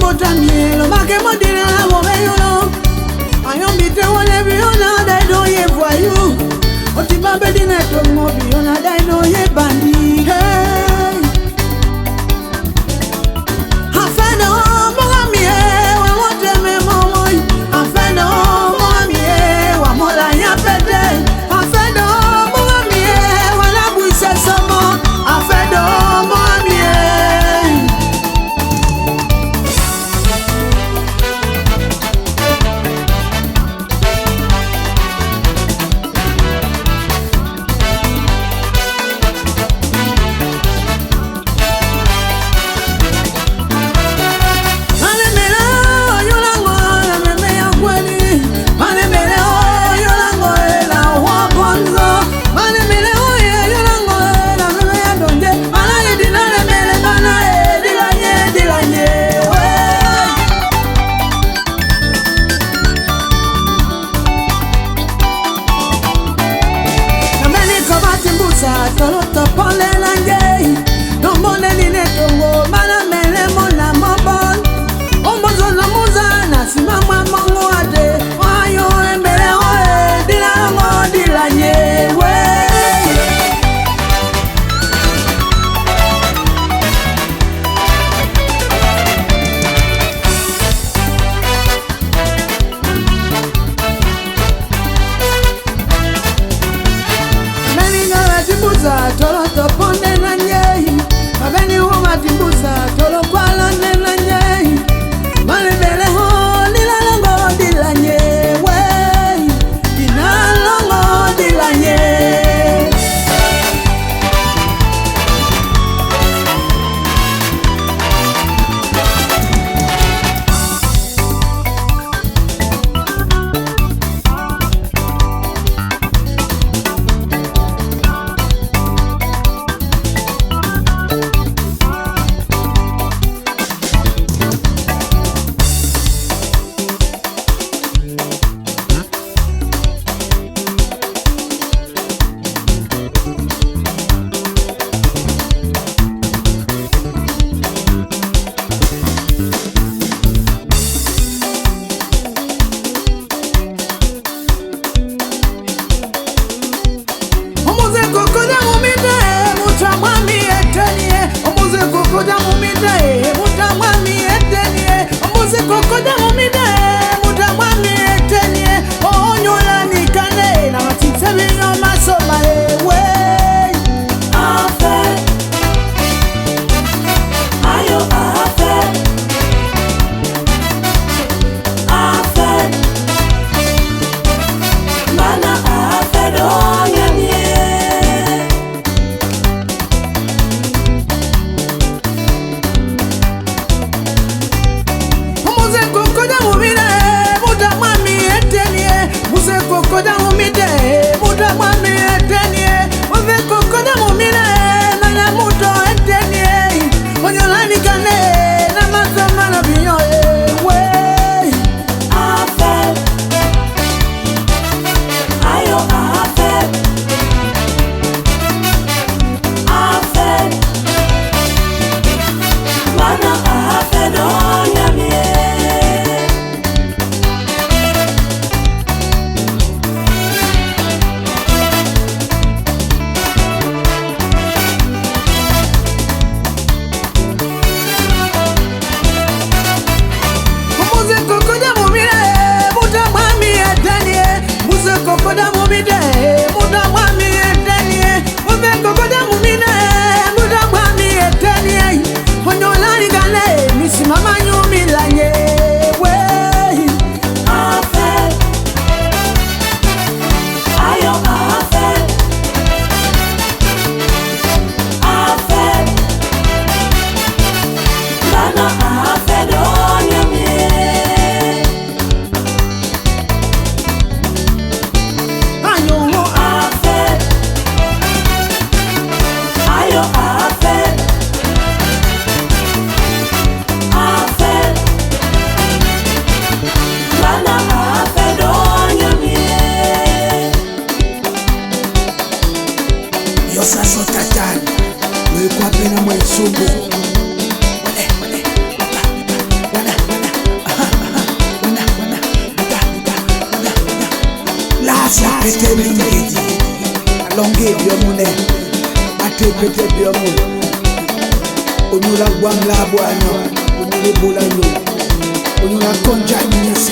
kota mielo make modina la moveyo ayon bite wole biona dai do ye voyou otiba bedina to mo biona dai do ye bandi hey afeno mogamie wa moteme momoy afeno mogamie wa mola ya pete afeno mogamie wa la buise somo afeno mogamie tolo topole lange no mone line tongo mana mele mona mobon ombozo na muzana simama mongo ade ayo embere oe dilango dilanye we tolo toponde na nyei abeni homa timbusa tolo kwala na nyei male bele ho dilalongo dilanye we dilalongo dilanye pete mingeji alonge biomune ate pete biomune onyula gwamla bwana onyule bulanyo onyula konja nyase